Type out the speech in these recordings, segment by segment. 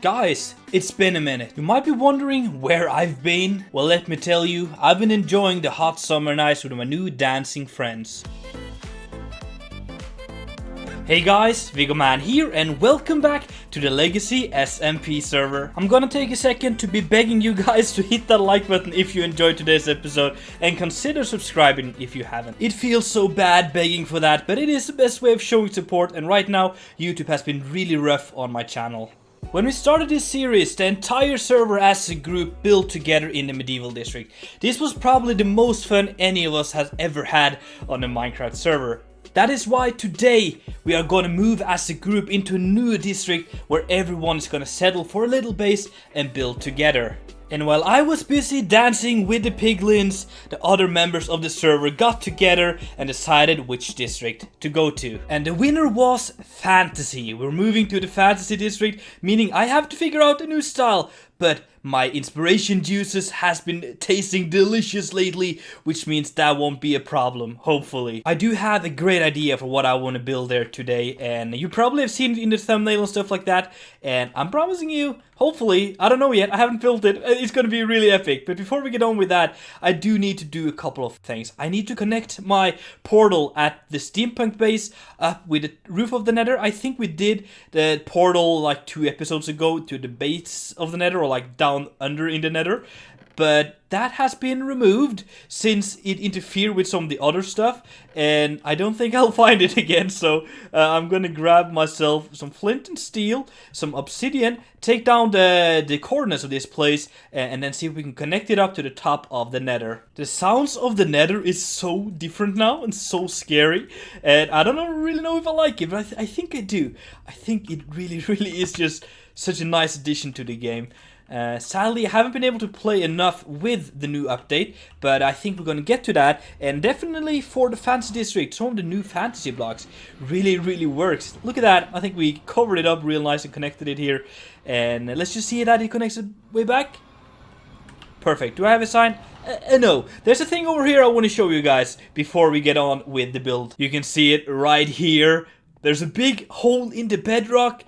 Guys, it's been a minute. You might be wondering where I've been. Well, let me tell you, I've been enjoying the hot summer nights with my new dancing friends. Hey guys, Viggoman here and welcome back to the Legacy SMP server. I'm gonna take a second to be begging you guys to hit that like button if you enjoyed today's episode and consider subscribing if you haven't. It feels so bad begging for that, but it is the best way of showing support, and right now YouTube has been really rough on my channel. When we started this series, the entire server as a group built together in the medieval district. This was probably the most fun any of us has ever had on a Minecraft server. That is why today we are gonna move as a group into a new district where everyone is gonna settle for a little base and build together. And while I was busy dancing with the piglins, the other members of the server got together and decided which district to go to. And the winner was fantasy. We're moving to the fantasy district, meaning I have to figure out a new style. But my inspiration juices has been tasting delicious lately, which means that won't be a problem, hopefully. I do have a great idea for what I want to build there today, and you probably have seen it in the thumbnail and stuff like that, and I'm promising you, hopefully, I don't know yet, I haven't built it, it's gonna be really epic. But before we get on with that, I do need to do a couple of things. I need to connect my portal at the steampunk base up with the roof of the nether. I think we did the portal like 2 episodes ago to the base of the nether, or like down under in the nether, but that has been removed since it interfered with some of the other stuff, and I don't think I'll find it again. So I'm gonna grab myself some flint and steel, some obsidian, take down the coordinates of this place, and then see if we can connect it up to the top of the nether. The sounds of the nether is so different now and so scary, and I don't really know if I like it, but I think I do. I think it really is just such a nice addition to the game. Sadly, I haven't been able to play enough with the new update, but I think we're gonna get to that. And definitely for the fantasy district, some of the new fantasy blocks really works. Look at that. I think we covered it up real nice and connected it here, and let's just see that it connects it way back. Perfect. Do I have a sign? No. There's a thing over here I want to show you guys before we get on with the build. You can see it right here. There's a big hole in the bedrock,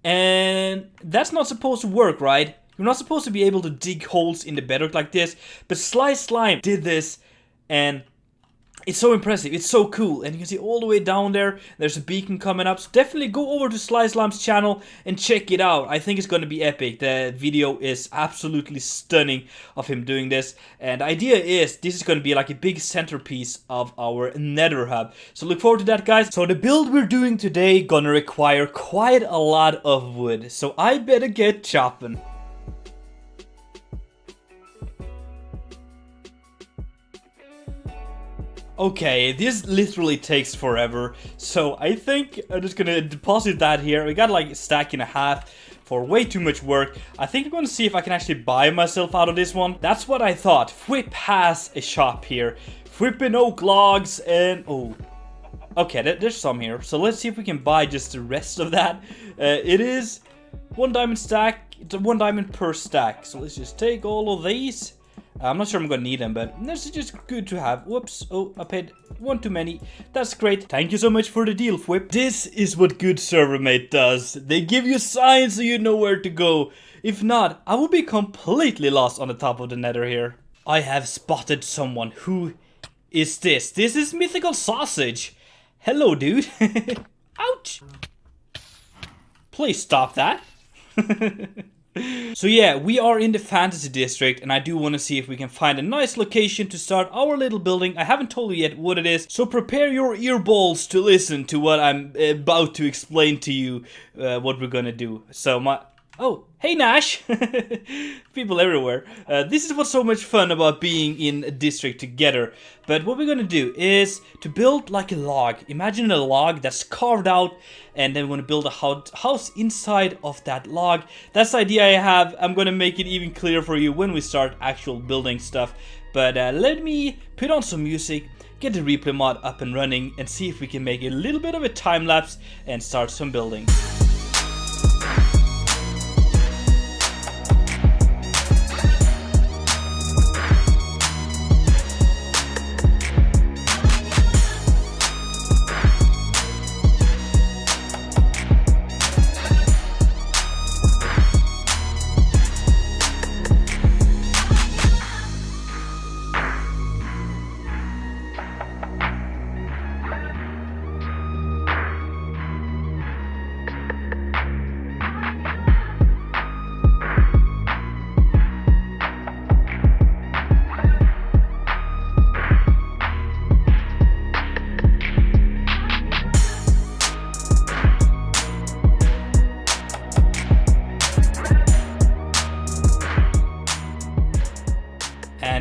and that's not supposed to work, right? You're not supposed to be able to dig holes in the bedrock like this, but Sly Slime did this, and it's so impressive, it's so cool. And you can see all the way down there, there's a beacon coming up, so definitely go over to Sly Slime's channel and check it out. I think it's gonna be epic. The video is absolutely stunning of him doing this, and the idea is this is gonna be like a big centerpiece of our nether hub. So look forward to that, guys. So the build we're doing today gonna require quite a lot of wood, so I better get chopping. Okay, this literally takes forever, so I think I'm just gonna deposit that here. We got like a stack and a half for way too much work. I think I'm gonna see if I can actually buy myself out of this one. That's what I thought. Whip has a shop here. Whipping oak logs and... oh. Okay, there's some here, so let's see if we can buy just the rest of that. It is 1 diamond stack. It's 1 diamond per stack, so let's just take all of these. I'm not sure I'm gonna need them, but this is just good to have. Whoops, oh, I paid 1 too many. That's great. Thank you so much for the deal, Whip. This is what good servermate does. They give you signs so you know where to go. If not, I will be completely lost on the top of the nether here. I have spotted someone. Who is this? This is Mythical Sausage. Hello, dude. Ouch. Please stop that. So yeah, we are in the fantasy district, and I do want to see if we can find a nice location to start our little building. I haven't told you yet what it is, so prepare your earballs to listen to what I'm about to explain to you, what we're gonna do. So oh, hey Nash! People everywhere. This is what's so much fun about being in a district together. But what we're gonna do is to build like a log. Imagine a log that's carved out, and then we're gonna build a house inside of that log. That's the idea I have. I'm gonna make it even clearer for you when we start actual building stuff. But let me put on some music, get the replay mod up and running, and see if we can make a little bit of a time lapse and start some building.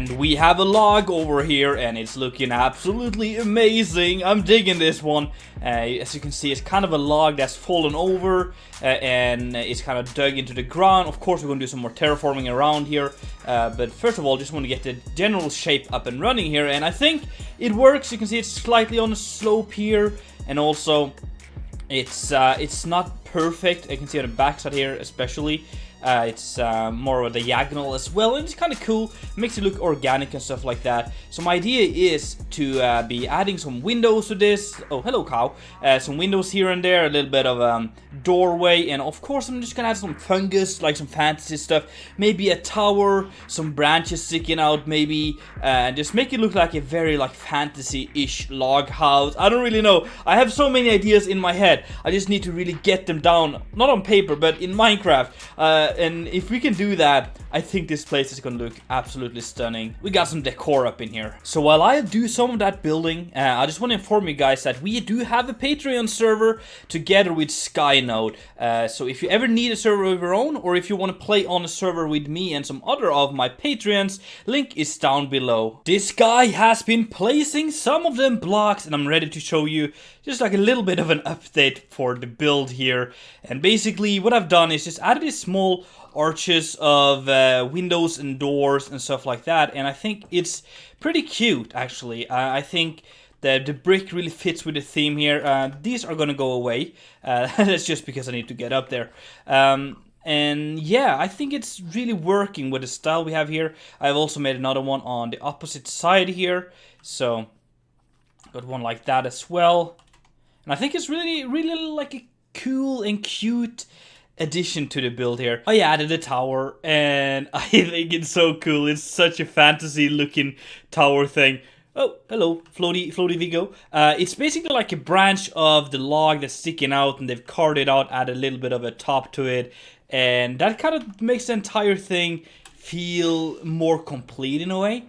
And we have a log over here, and it's looking absolutely amazing. I'm digging this one. As you can see, it's kind of a log that's fallen over, and it's kind of dug into the ground. Of course, we're going to do some more terraforming around here. But first of all, just want to get the general shape up and running here. And I think it works. You can see it's slightly on a slope here. And also, it's not perfect. I can see on the backside here especially. It's more of a diagonal as well, and it's kind of cool, makes it look organic and stuff like that. So my idea is to be adding some windows to this. Oh, hello cow. Some windows here and there, a little bit of doorway, and of course I'm just gonna add some fungus, like some fantasy stuff, maybe a tower, some branches sticking out maybe, and just make it look like a very like fantasy-ish log house. I don't really know, I have so many ideas in my head, I just need to really get them down, not on paper but in Minecraft. And if we can do that, I think this place is gonna look absolutely stunning. We got some decor up in here. So while I do some of that building, I just want to inform you guys that we do have a Patreon server together with Skynode. So if you ever need a server of your own, or if you want to play on a server with me and some other of my Patreons, link is down below. This guy has been placing some of them blocks, and I'm ready to show you just like a little bit of an update for the build here. And basically what I've done is just added these small arches of windows and doors and stuff like that, and I think it's pretty cute actually. I think the brick really fits with the theme here. These are gonna go away. That's just because I need to get up there. And yeah, I think it's really working with the style we have here. I've also made another one on the opposite side here, so got one like that as well. And I think it's really like a cool and cute addition to the build here. I added a tower, and I think it's so cool. It's such a fantasy looking tower thing. Oh, hello, floaty Vigo. It's basically like a branch of the log that's sticking out, and they've carved it out, added a little bit of a top to it, and that kind of makes the entire thing feel more complete in a way.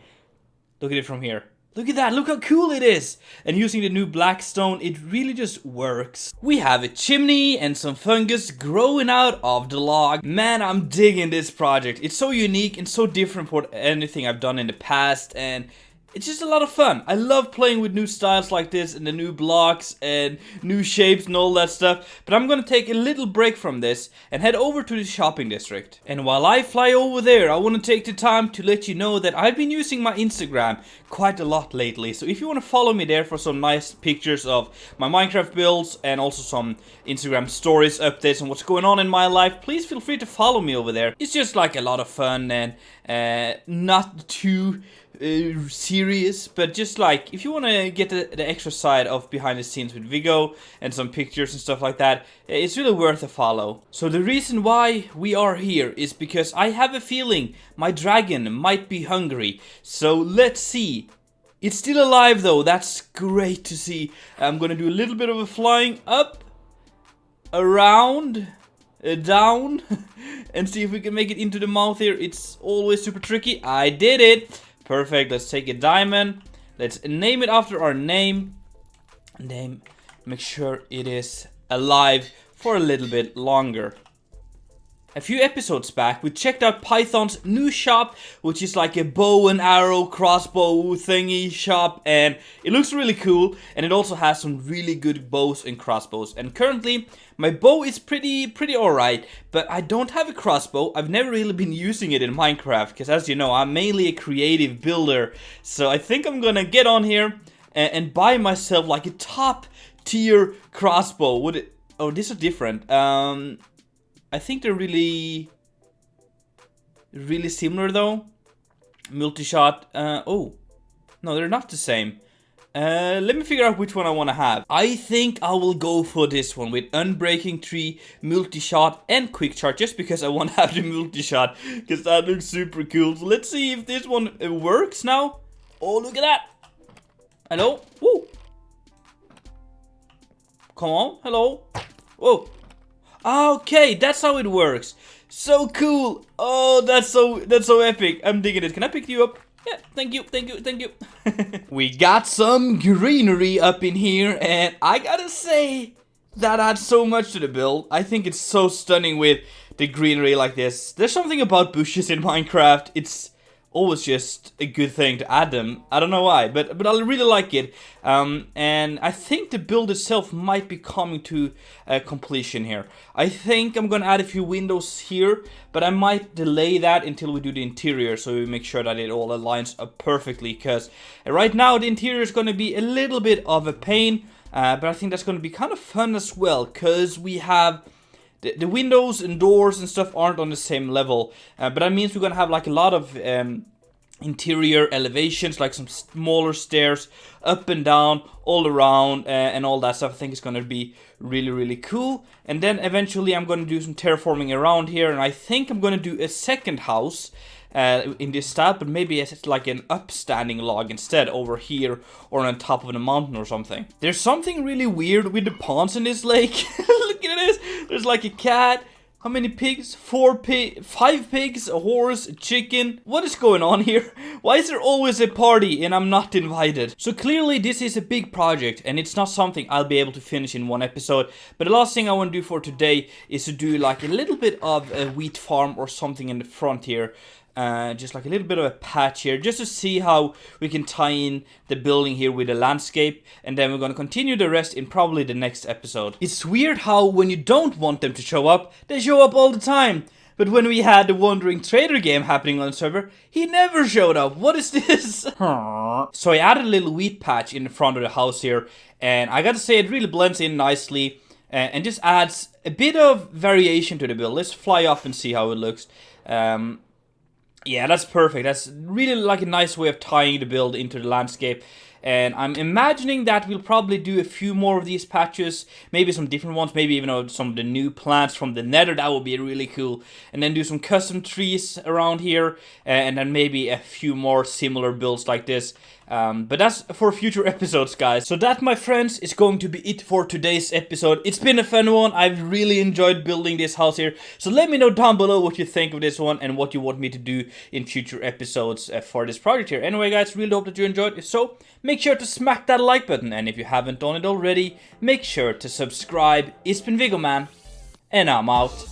Look at it from here. Look at that, look how cool it is! And using the new black stone, it really just works. We have a chimney and some fungus growing out of the log. Man, I'm digging this project. It's so unique and so different from anything I've done in the past, and it's just a lot of fun. I love playing with new styles like this and the new blocks and new shapes and all that stuff. But I'm gonna take a little break from this and head over to the shopping district. And while I fly over there, I want to take the time to let you know that I've been using my Instagram quite a lot lately. So if you want to follow me there for some nice pictures of my Minecraft builds and also some Instagram stories, updates on what's going on in my life, please feel free to follow me over there. It's just like a lot of fun and not too serious, but just like if you want to get the extra side of behind the scenes with Vigo and some pictures and stuff like that, it's really worth a follow. So the reason why we are here is because I have a feeling my dragon might be hungry. So let's see. It's still alive though, that's great to see. I'm gonna do a little bit of a flying up, around, down, and see if we can make it into the mouth here. It's always super tricky. I did it. Perfect, let's take a diamond. Let's name it after our name. Make sure it is alive for a little bit longer. A few episodes back, we checked out Python's new shop, which is like a bow and arrow crossbow thingy shop, and it looks really cool, and it also has some really good bows and crossbows. And currently, my bow is pretty alright, but I don't have a crossbow. I've never really been using it in Minecraft, because as you know, I'm mainly a creative builder. So I think I'm gonna get on here and buy myself like a top tier crossbow. Oh, these are different. I think they're really similar though. Multi-shot. Oh, no, they're not the same. Let me figure out which one I want to have. I think I will go for this one with Unbreaking Tree, Multi-shot, and Quick Charge, just because I want to have the Multi-shot, because that looks super cool. So let's see if this one works now. Oh, look at that. Hello? Woo. Come on, hello. Whoa. Okay, that's how it works. So cool. Oh, that's so epic. I'm digging it. Can I pick you up? Yeah, thank you. We got some greenery up in here, and I gotta say, that adds so much to the build. I think it's so stunning with the greenery like this. There's something about bushes in Minecraft. It's always just a good thing to add them. I don't know why, but I really like it. And I think the build itself might be coming to completion here. I think I'm gonna add a few windows here, but I might delay that until we do the interior, so we make sure that it all aligns up perfectly, because right now the interior is gonna be a little bit of a pain, but I think that's gonna be kind of fun as well, because we have the windows and doors and stuff aren't on the same level, but that means we're gonna have like a lot of interior elevations, like some smaller stairs up and down all around, and all that stuff. I think it's gonna be really cool. And then eventually I'm gonna do some terraforming around here, and I think I'm gonna do a second house in this style, but maybe it's like an upstanding log instead, over here or on top of the mountain or something. There's something really weird with the ponds in this lake. Look at this. There's like a cat. How many pigs? 5 pigs, a horse, a chicken. What is going on here? Why is there always a party and I'm not invited? So clearly this is a big project, and it's not something I'll be able to finish in one episode. But the last thing I want to do for today is to do like a little bit of a wheat farm or something in the front here. Just like a little bit of a patch here, just to see how we can tie in the building here with the landscape, and then we're going to continue the rest in probably the next episode. It's weird how when you don't want them to show up, they show up all the time. But when we had the Wandering Trader game happening on the server, he never showed up. What is this? So I added a little wheat patch in the front of the house here, and I gotta say it really blends in nicely, and just adds a bit of variation to the build. Let's fly up and see how it looks. Yeah, that's perfect. That's really like a nice way of tying the build into the landscape. And I'm imagining that we'll probably do a few more of these patches, maybe some different ones, maybe even some of the new plants from the nether. That would be really cool. And then do some custom trees around here, and then maybe a few more similar builds like this. But that's for future episodes, guys. So that, my friends, is going to be it for today's episode. It's been a fun one. I've really enjoyed building this house here. So let me know down below what you think of this one and what you want me to do in future episodes for this project here. Anyway, guys, really hope that you enjoyed. If so, make sure to smack that like button. And if you haven't done it already, make sure to subscribe. It's been Viggoman, and I'm out.